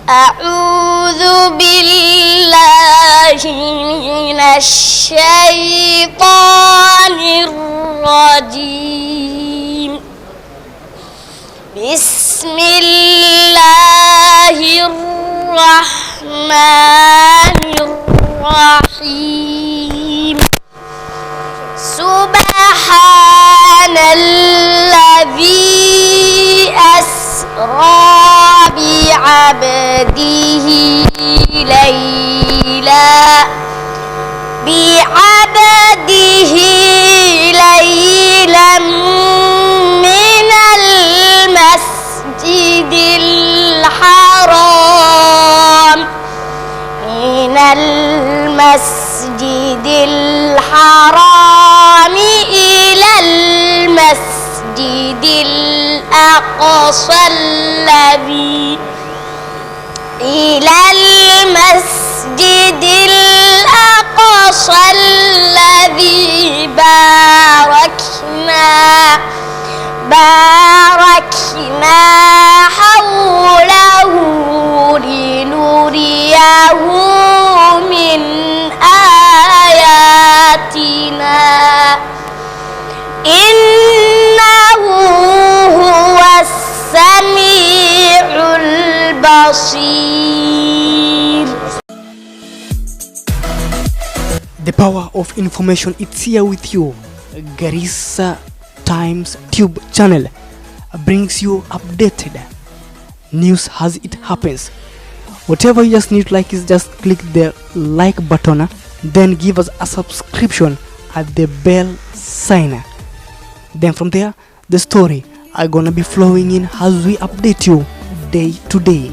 أعوذ بالله من الشيطان الرجيم. بسم الله الرحمن الرحيم. سبحان الذي أسرى بعبده ليلا من المسجد الحرام إلى المسجد الأقصى الذي باركنا حوله لنريه من آياتنا إنه هو السميع البصير. The power of information, it's here with you. Garissa Times Tube channel brings you updated news as it happens. Whatever you just need to like is just click the like button, then give us a subscription at the bell sign. Then from there the story are gonna be flowing in as we update you day to day.